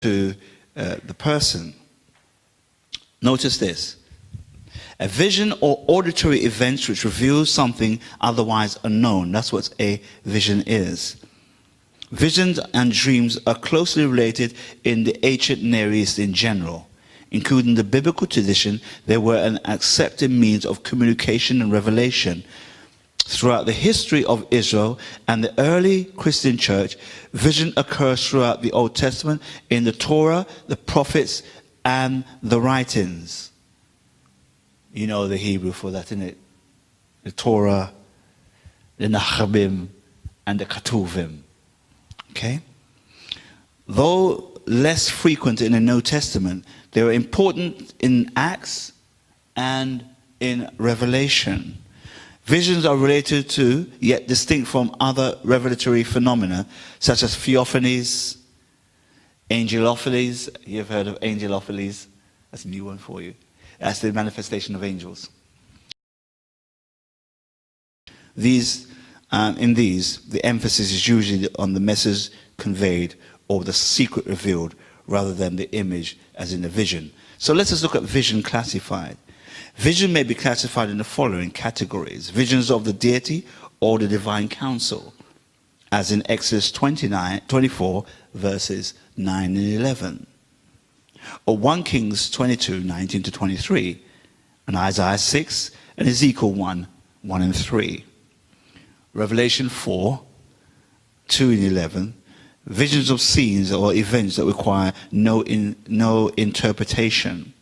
to the person. Notice this. A vision or auditory event which reveals something otherwise unknown. That's what a vision is. Visions and dreams are closely related in the ancient Near East in general. Including the biblical tradition, they were an accepted means of communication and revelation. Throughout the history of Israel and the early Christian church, vision occurs throughout the Old Testament in the Torah, the prophets, and the writings. You know the Hebrew for that, isn't it? The Torah, the Nachabim, and the Ketuvim. Okay? Though less frequent in the New Testament, they were important in Acts and in Revelation. Visions are related to, yet distinct from, other revelatory phenomena, such as theophanies, angelophanies. You've heard of angelophanies? That's a new one for you. That's the manifestation of angels. In these, the emphasis is usually on the message conveyed or the secret revealed, rather than the image as in the vision. So let us look at vision classified. Vision may be classified in the following categories: visions of the deity or the divine council, as in Exodus 24, verses 9 and 11. Or 1 Kings 22, 19 to 23, and Isaiah 6, and Ezekiel 1, 1 and 3. Revelation 4, 2 and 11, visions of scenes or events that require no interpretation,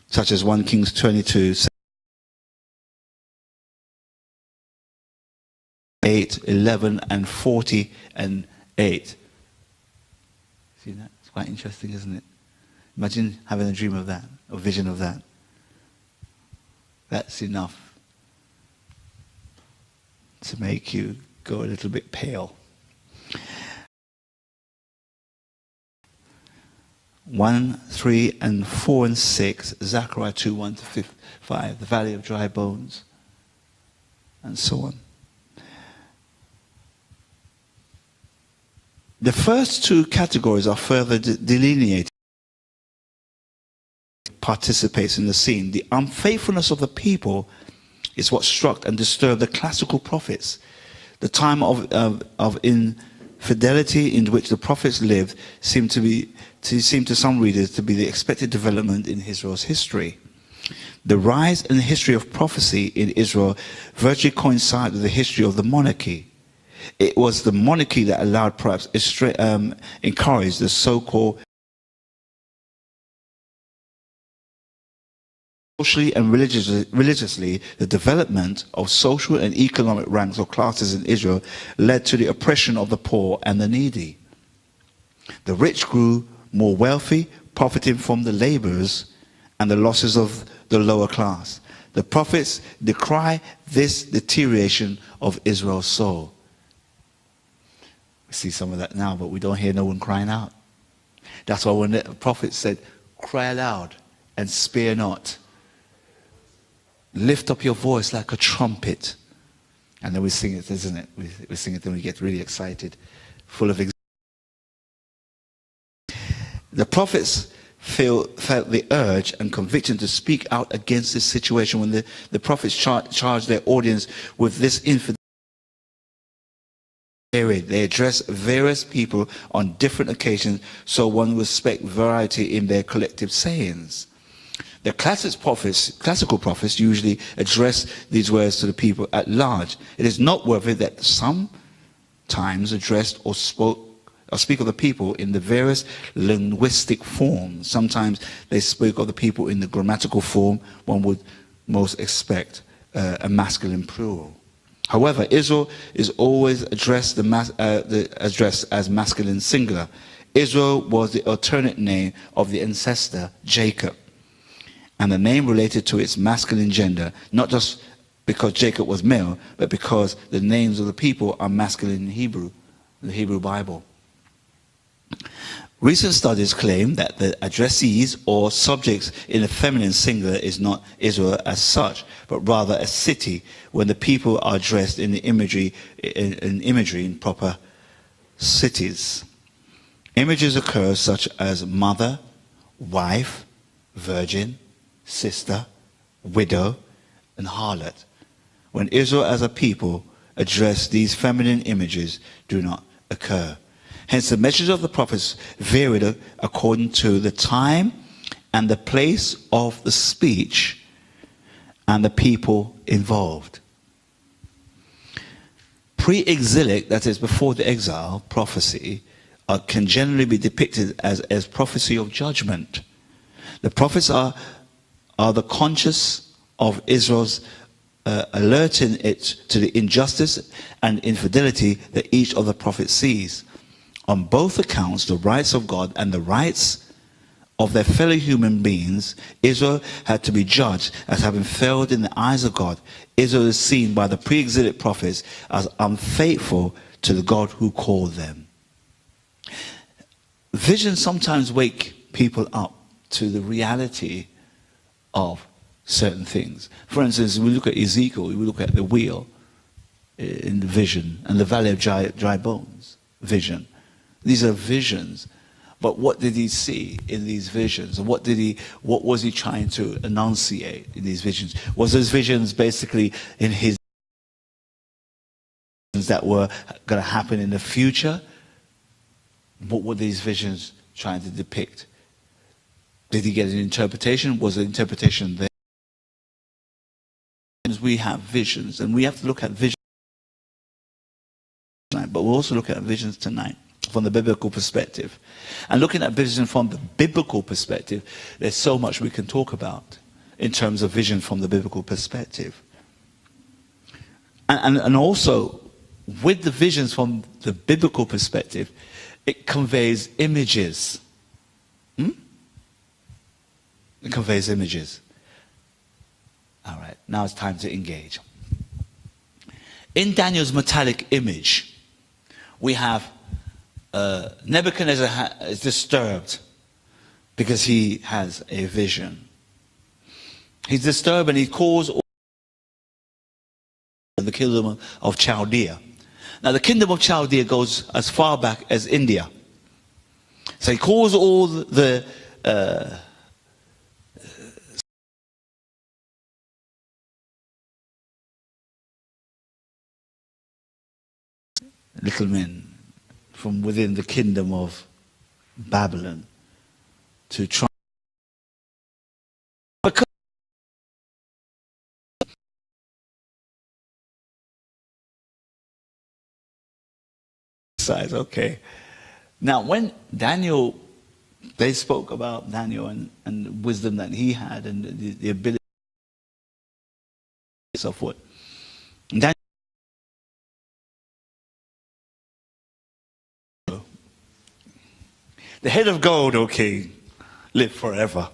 such as 1 Kings 22, 8, 11, and 40 and 8. See that? It's quite interesting, isn't it? Imagine having a dream of that, a vision of that. That's enough to make you go a little bit pale. 1, 3, and 4, and 6, Zechariah 2, 1 to 5, the valley of dry bones, and so on. The first two categories are further delineated. Participates in the scene. The unfaithfulness of the people is what struck and disturbed the classical prophets. The time of infidelity in which the prophets lived seemed to some readers to be the expected development in Israel's history. The rise and history of prophecy in Israel virtually coincide with the history of the monarchy. It was the monarchy that allowed, perhaps encouraged the so-called socially and religiously, the development of social and economic ranks or classes in Israel led to the oppression of the poor and the needy. The rich grew more wealthy, profiting from the labors and the losses of the lower class. The prophets decry this deterioration of Israel's soul. We see some of that now, but we don't hear no one crying out. That's why when the prophet said, "Cry aloud and spare not. Lift up your voice like a trumpet." And then we sing it, isn't it? We sing it and we get really excited, full of The prophets felt the urge and conviction to speak out against this situation. When the prophets charged their audience with this infidelity, they addressed various people on different occasions, so one would expect variety in their collective sayings. The classical prophets usually address these words to the people at large. It is noteworthy that sometimes addressed or speak of the people in the various linguistic forms. Sometimes they speak of the people in the grammatical form one would most expect, a masculine plural. However, Israel is always addressed as masculine singular. Israel was the alternate name of the ancestor Jacob, and the name related to its masculine gender, not just because Jacob was male, but because the names of the people are masculine in Hebrew, the Hebrew Bible. Recent studies claim that the addressees or subjects in the feminine singular is not Israel as such, but rather a city when the people are addressed in the imagery in proper cities. Images occur such as mother, wife, virgin, sister, widow, and harlot. When Israel as a people address these feminine images do not occur. Hence the message of the prophets varied according to the time and the place of the speech and the people involved. Pre-exilic, that is before the exile, prophecy can generally be depicted as prophecy of judgment. The prophets are the conscious of Israel's alerting it to the injustice and infidelity that each of the prophets sees. On both accounts, the rights of God and the rights of their fellow human beings, Israel had to be judged as having failed in the eyes of God. Israel is seen by the pre-exilic prophets as unfaithful to the God who called them. Visions sometimes wake people up to the reality of certain things. For instance, we look at Ezekiel, we look at the wheel in the vision and the valley of dry bones vision. These are visions. But what did he see in these visions? And what was he trying to enunciate in these visions? Was those visions basically in his that were going to happen in the future? What were these visions trying to depict? Did he get an interpretation? Was the interpretation there? We have visions, and we have to look at visions tonight, but we'll also look at visions tonight from the biblical perspective. And looking at vision from the biblical perspective, there's so much we can talk about in terms of vision from the biblical perspective. And also, with the visions from the biblical perspective, it conveys images. It conveys images. All right, now it's time to engage. In Daniel's metallic image, we have Nebuchadnezzar is disturbed because he has a vision. He's disturbed and he calls the kingdom of Chaldea. Now the kingdom of Chaldea goes as far back as India. So he calls all the little men from within the kingdom of Babylon to try size. Okay. Now when Daniel, they spoke about Daniel and wisdom that he had and the ability and so forth. Daniel, the head of gold, O king, live forever.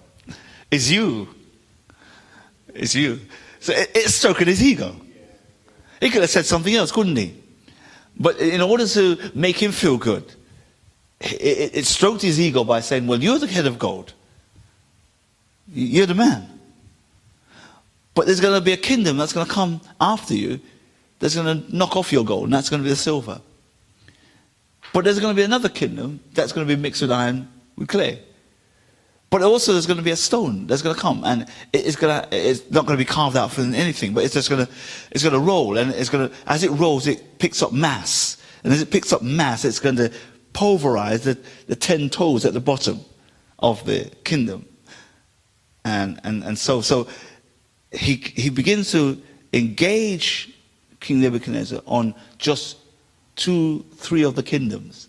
Is you. It's you. So it's stroking his ego. He could have said something else, couldn't he? But in order to make him feel good, it stroked his ego by saying, well, you're the head of gold. You're the man. But there's going to be a kingdom that's going to come after you that's going to knock off your gold, and that's going to be the silver. But there's going to be another kingdom that's going to be mixed with iron with clay. But also there's going to be a stone that's going to come, and it's not going to be carved out from anything, but it's going to roll, and as it rolls, it picks up mass. And as it picks up mass, it's going to pulverize the 10 toes at the bottom of the kingdom. And so he begins to engage King Nebuchadnezzar on just 2-3 of the kingdoms.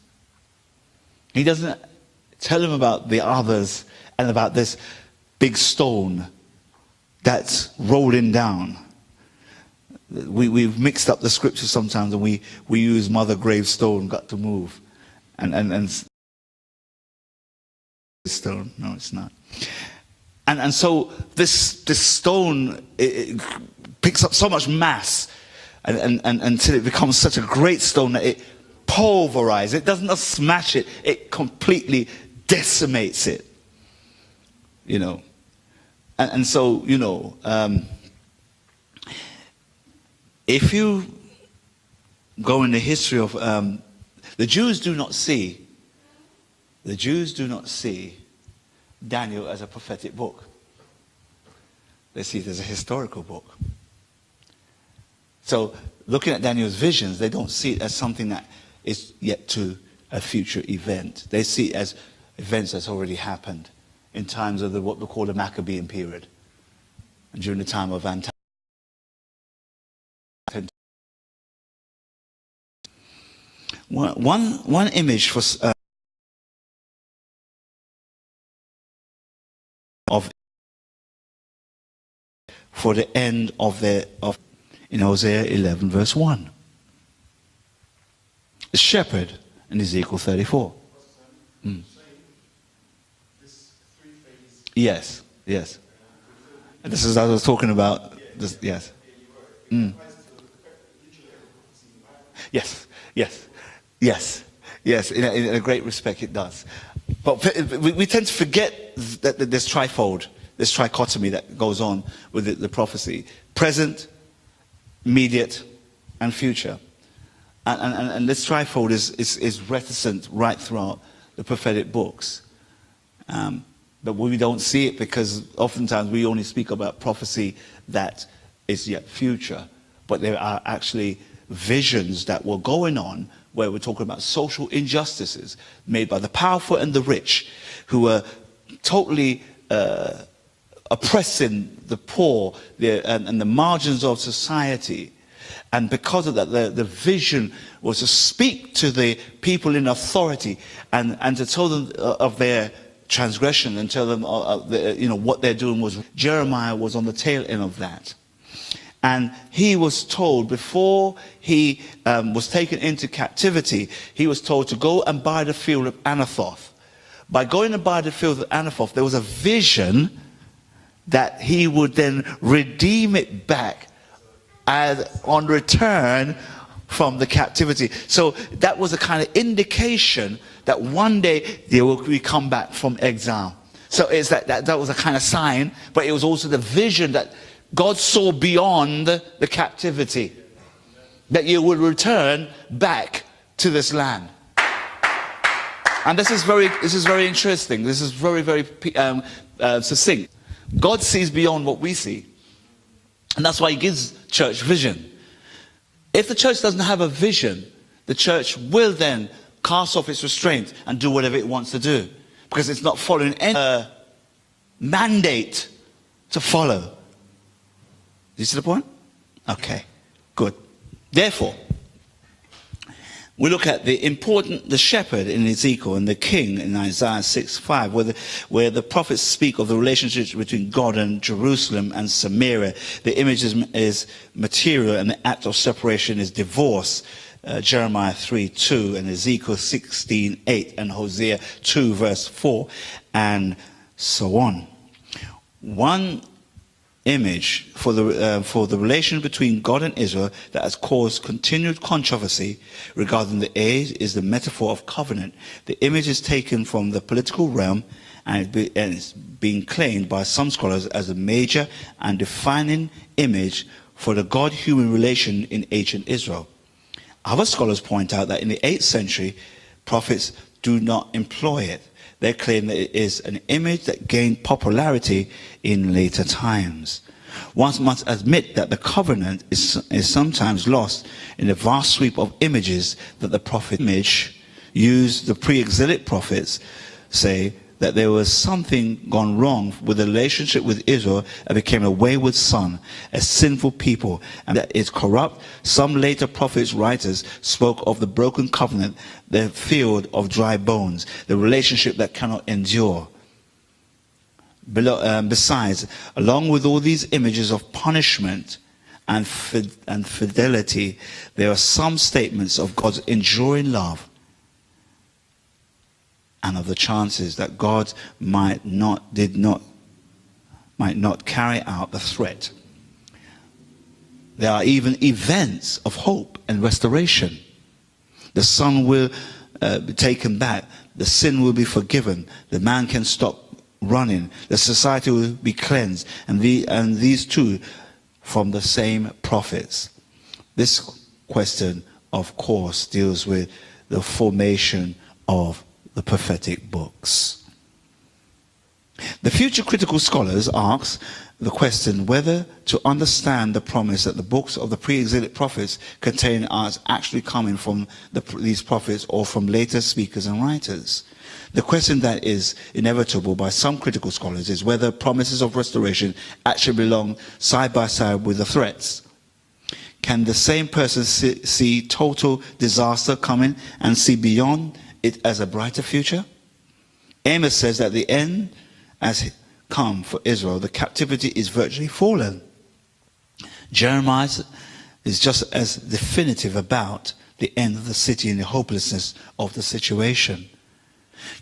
He doesn't tell him about the others and about this big stone that's rolling down. We've mixed up the scriptures sometimes, and we use Mother Gravestone, got to move, and stone. No, it's not. And so this stone it picks up so much mass, and until it becomes such a great stone that it pulverizes. It doesn't just smash it; it completely decimates it. You know, and so you know, if you go in the history of the Jews do not see The Jews do not see Daniel as a prophetic book. They see it as a historical book. So looking at Daniel's visions, they don't see it as something that is yet to a future event. They see it as events that's already happened in times of what we call the Maccabean period, and during the time of Antipas. One image for the end of in Hosea 11 verse 1. The shepherd in Ezekiel 34. Yes, yes. And this is what I was talking about. This, yes. Yes, yes, yes, yes. In a great respect, it does. But we tend to forget that there's trifold, this trichotomy that goes on with the prophecy: present, immediate, and future. And this trifold is reticent right throughout the prophetic books. But we don't see it because oftentimes we only speak about prophecy that is yet future. But there are actually visions that were going on where we're talking about social injustices made by the powerful and the rich, who were totally oppressing the poor and the margins of society. And because of that, the vision was to speak to the people in authority and to tell them of their transgression and tell them what they're doing was. Jeremiah was on the tail end of that. And he was told, before he was taken into captivity, he was told to go and buy the field of Anathoth. By going and buy the field of Anathoth, there was a vision that he would then redeem it back on return from the captivity. So that was a kind of indication that one day they will come back from exile. So it's that was a kind of sign, but it was also the vision that God saw beyond the captivity, that you would return back to this land. And this is very interesting. This is very succinct. God sees beyond what we see, and that's why he gives church vision. If the church doesn't have a vision, the church will then cast off its restraint and do whatever it wants to do, because it's not following any mandate to follow. Do you see the point? Okay, good. Therefore, we look at the shepherd in Ezekiel and the king in Isaiah 6:5, where the prophets speak of the relationships between God and Jerusalem and Samaria. The image is material and the act of separation is divorce. Jeremiah 3:2 and Ezekiel 16:8 and Hosea 2 verse 4 and so on. One image for the relation between God and Israel that has caused continued controversy regarding the age is the metaphor of covenant. The image is taken from the political realm and it's being claimed by some scholars as a major and defining image for the God-human relation in ancient Israel. Other scholars point out that in the 8th century, prophets do not employ it. They claim that it is an image that gained popularity in later times. One must admit that the covenant is sometimes lost in the vast sweep of images that the prophet image used. The pre-exilic prophets say that there was something gone wrong with the relationship with Israel and became a wayward son, a sinful people, and that is corrupt. Some later prophets, writers, spoke of the broken covenant, the field of dry bones, the relationship that cannot endure. Besides, along with all these images of punishment and fidelity, there are some statements of God's enduring love and of the chances that God might not carry out the threat. There are even events of hope and restoration. The son will be taken back. The sin will be forgiven. The man can stop running. The society will be cleansed. And these two from the same prophets. This question, of course, deals with the formation of the prophetic books. The future critical scholars ask the question whether to understand the promise that the books of the pre-exilic prophets contain are actually coming from these prophets or from later speakers and writers. The question that is inevitable by some critical scholars is whether promises of restoration actually belong side by side with the threats. Can the same person see total disaster coming and see beyond it as a brighter future? Amos says that the end has come for Israel. The captivity is virtually fallen. Jeremiah is just as definitive about the end of the city and the hopelessness of the situation.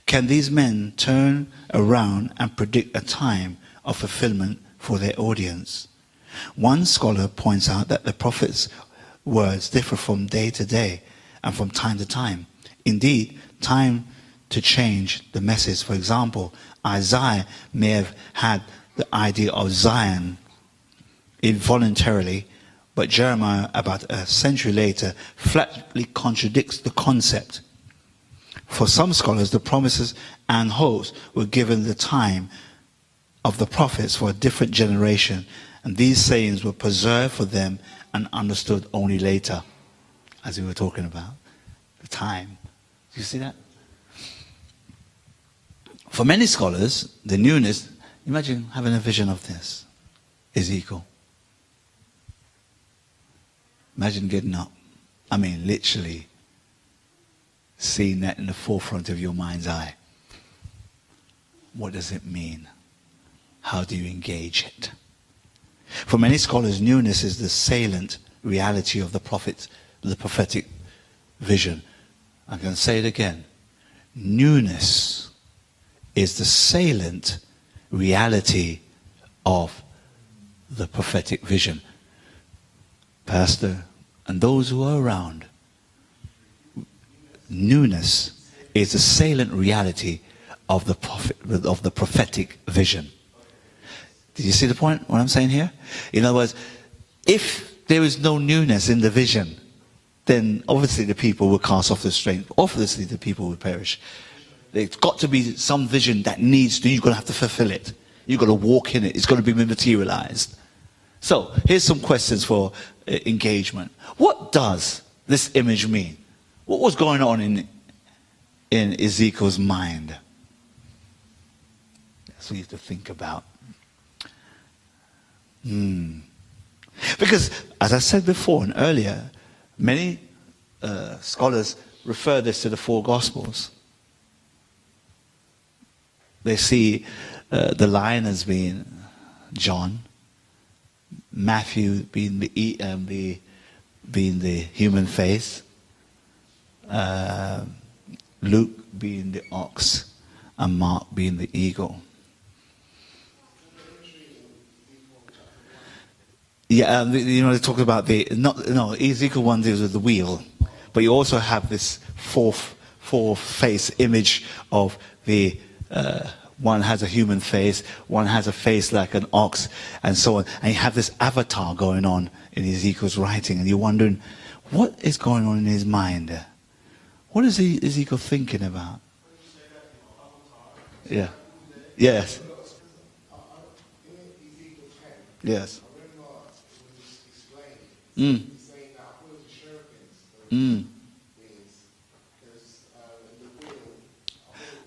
Can these men turn around and predict a time of fulfillment for their audience? One scholar points out that the prophet's words differ from day to day and from time to time. Indeed, time to change the message. For example, Isaiah may have had the idea of Zion involuntarily, but Jeremiah, about a century later, flatly contradicts the concept. For some scholars, the promises and hopes were given the time of the prophets for a different generation, and these sayings were preserved for them and understood only later, as we were talking about, the time. Do you see that? For many scholars, the newness, imagine having a vision of this, Ezekiel. Imagine getting up, literally seeing that in the forefront of your mind's eye. What does it mean? How do you engage it? For many scholars, newness is the salient reality of the prophetic vision. I'm going to say it again. Newness is the salient reality of the prophetic vision. Pastor, and those who are around, newness is the salient reality of the prophetic vision. Did you see the point, what I'm saying here? In other words, if there is no newness in the vision, then obviously the people will cast off the strength. Obviously the people will perish. There's got to be some vision that you're going to have to fulfill it. You've got to walk in it. It's going to be materialized. So, here's some questions for engagement. What does this image mean? What was going on in Ezekiel's mind? That's what you have to think about. Because, as I said before and earlier, many scholars refer this to the four Gospels. They see the lion as being John, Matthew being the human face, Luke being the ox, and Mark being the eagle. Yeah, they talk about Ezekiel 1 deals with the wheel, but you also have this four face image of the one has a human face, one has a face like an ox, and so on. And you have this avatar going on in Ezekiel's writing, and you're wondering, what is going on in his mind? What is Ezekiel thinking about? Yeah. Yes. Yes.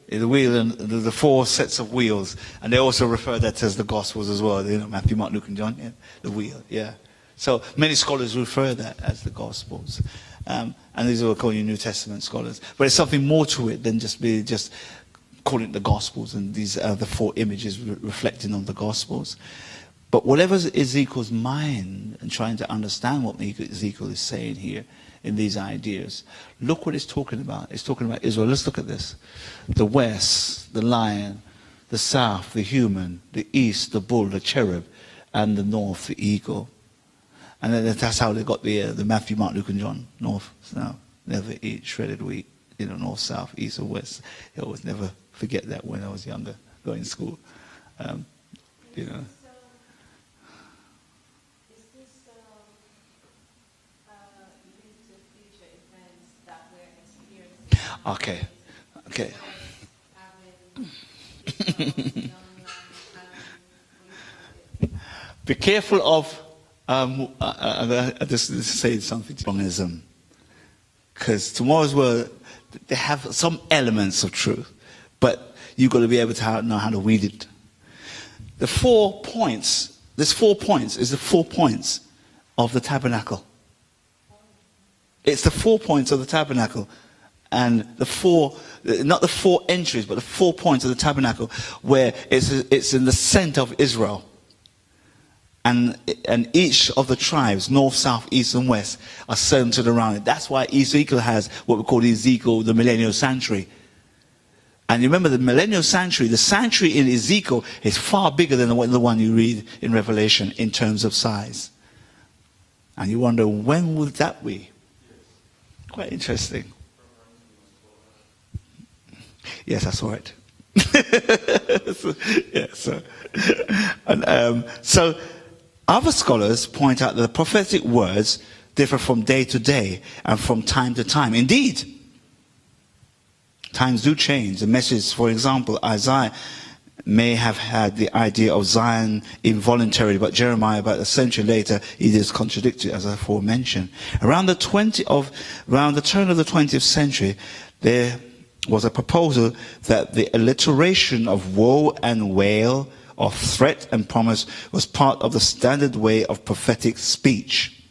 The wheel and the four sets of wheels, and they also refer that as the Gospels as well. Matthew, Mark, Luke, and John. Yeah, the wheel. Yeah. So many scholars refer that as the Gospels, and these are called New Testament scholars. But there's something more to it than just calling it the Gospels, and these are the four images reflecting on the Gospels. But whatever's Ezekiel's mind and trying to understand what Ezekiel is saying here in these ideas, look what it's talking about. It's talking about Israel. Let's look at this. The west, the lion, the south, the human, the east, the bull, the cherub, and the north, the eagle. And then that's how they got the Matthew, Mark, Luke, and John. North, south, never eat shredded wheat. North, south, east, or west. I always never forget that when I was younger, going to school. Okay. Be careful of, I just say something to Mormonism, because tomorrow's world, they have some elements of truth, but you've got to be able to know how to weed it. The 4 points, there's 4 points, is the 4 points of the tabernacle. It's the 4 points of the tabernacle. And the 4, not the 4 entries, but the 4 points of the tabernacle, where it's in the center of Israel. And each of the tribes, north, south, east, and west, are centered around it. That's why Ezekiel has what we call the millennial sanctuary. And you remember the millennial sanctuary, the sanctuary in Ezekiel is far bigger than the one you read in Revelation in terms of size. And you wonder, when would that be? Quite interesting. Yes, I saw it. So other scholars point out that the prophetic words differ from day to day and from time to time. Indeed, times do change. The message, for example, Isaiah may have had the idea of Zion involuntarily, but Jeremiah, about a century later, it is contradicted, as I aforementioned. Around the turn of the 20th century, there was a proposal that the alliteration of woe and wail, of threat and promise, was part of the standard way of prophetic speech.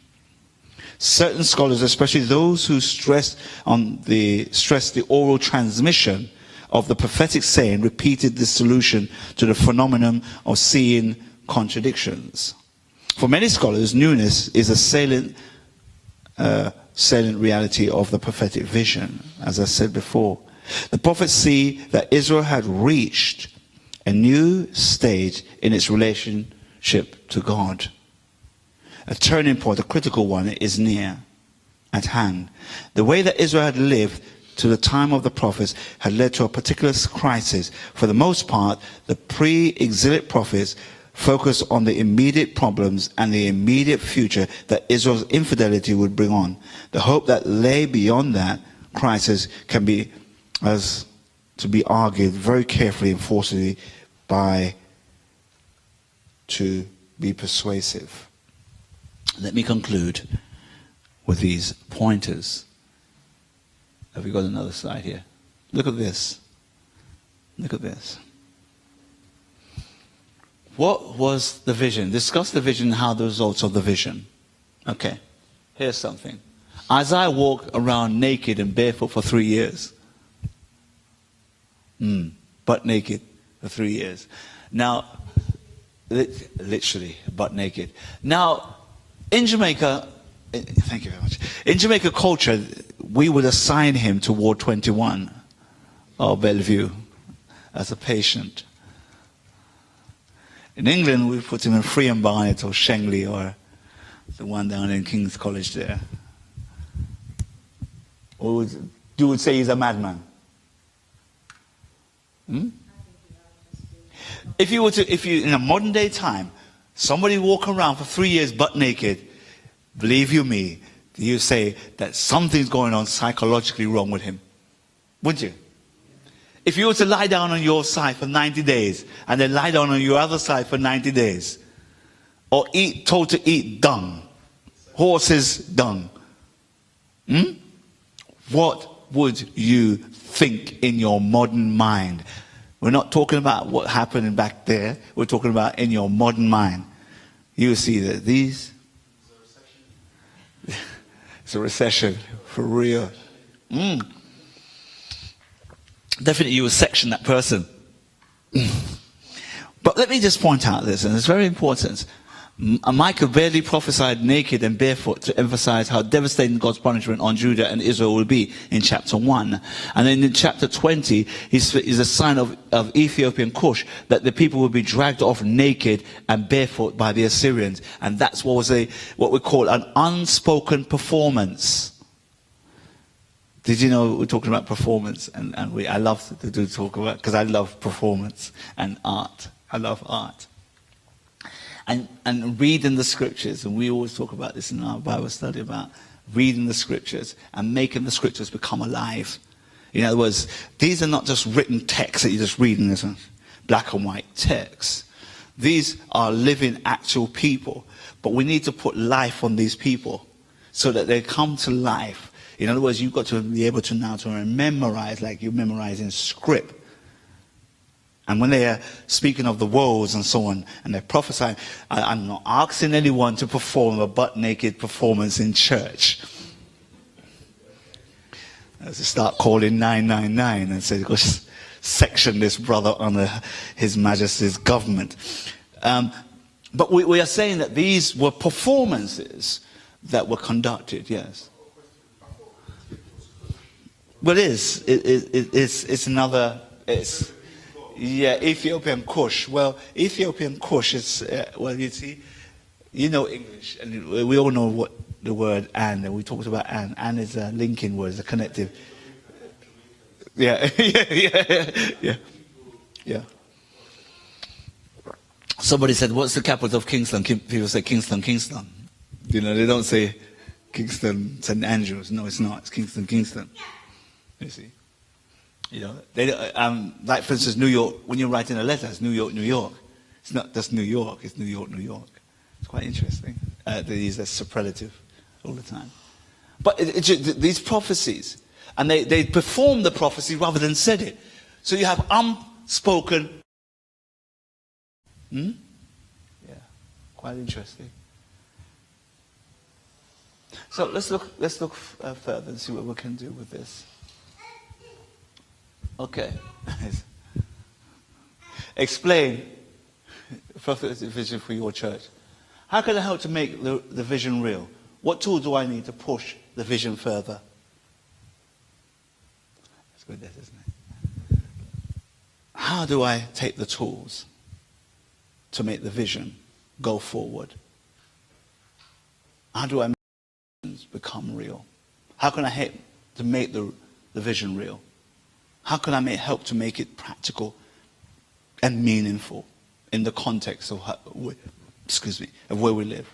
Certain scholars, especially those who stress the oral transmission of the prophetic saying, repeated this solution to the phenomenon of seeing contradictions. For many scholars, newness is a salient reality of the prophetic vision. As I said before, the prophets see that Israel had reached a new stage in its relationship to God. A turning point, a critical one, is near at hand. The way that Israel had lived to the time of the prophets had led to a particular crisis. For the most part, the pre-exilic prophets focused on the immediate problems and the immediate future that Israel's infidelity would bring on. The hope that lay beyond that crisis can be, as to be argued very carefully and forcefully to be persuasive. Let me conclude with these pointers. Have we got another slide here? Look at this. Look at this. What was the vision? Discuss the vision and how the results of the vision. Okay, here's something. Isaiah walked around naked and barefoot for 3 years. Butt naked for 3 years. Now, literally, butt naked. Now, in Jamaica, thank you very much. In Jamaica culture, we would assign him to Ward 21 or Bellevue as a patient. In England, we put him in Free and Barnet or Shengley or the one down in King's College there. Or you would say he's a madman. If you in a modern day time, somebody walk around for 3 years butt naked, believe you me, you say that something's going on psychologically wrong with him. Wouldn't you? If you were to lie down on your side for 90 days and then lie down on your other side for 90 days, or told to eat dung, horse's dung, what would you think in your modern mind? We're not talking about what happened back there. We're talking about in your modern mind. You see that these... It's a recession, for real. Definitely you would section that person. But let me just point out this, and it's very important. Micah barely prophesied naked and barefoot to emphasize how devastating God's punishment on Judah and Israel will be in chapter 1. And then in chapter 20, is a sign of Ethiopian Cush, that the people will be dragged off naked and barefoot by the Assyrians. And that's what we call an unspoken performance. Did you know we're talking about performance? And I love to talk about, because I love performance and art. I love art. And reading the scriptures, and we always talk about this in our Bible study, about reading the scriptures and making the scriptures become alive. In other words, these are not just written texts that you're just reading, black and white texts. These are living, actual people. But we need to put life on these people so that they come to life. In other words, you've got to be able to now to memorize like you're memorizing script. And when they are speaking of the woes and so on, and they're prophesying, I'm not asking anyone to perform a butt-naked performance in church. As they start calling 999 and say, go section this brother under His Majesty's government. But we are saying that these were performances that were conducted, yes. Well, it is. It's another... Yeah, Ethiopian Kush. Well, Ethiopian Kush is, well, you see, you know English, and we all know what the word and we talked about and. And is a linking word, it's a connective. Yeah, yeah. Somebody said, what's the capital of Kingston? People say Kingston. You know, they don't say Kingston, St. Andrews. No, it's not. It's Kingston. You see. You know, they, like for instance, New York, when you're writing a letter, it's New York. It's not just New York, it's New York. It's quite interesting. They use that superlative all the time. But these prophecies, and they perform the prophecy rather than said it. So you have unspoken. Yeah, quite interesting. So let's look further and see what we can do with this. Okay. Explain prophetic vision for your church. How can I help to make the vision real? What tool do I need to push the vision further? That's good, isn't it? How do I take the tools to make the vision go forward? How do I make visions become real? How can I help to make the vision real? How can I help to make it practical and meaningful in the context of of where we live?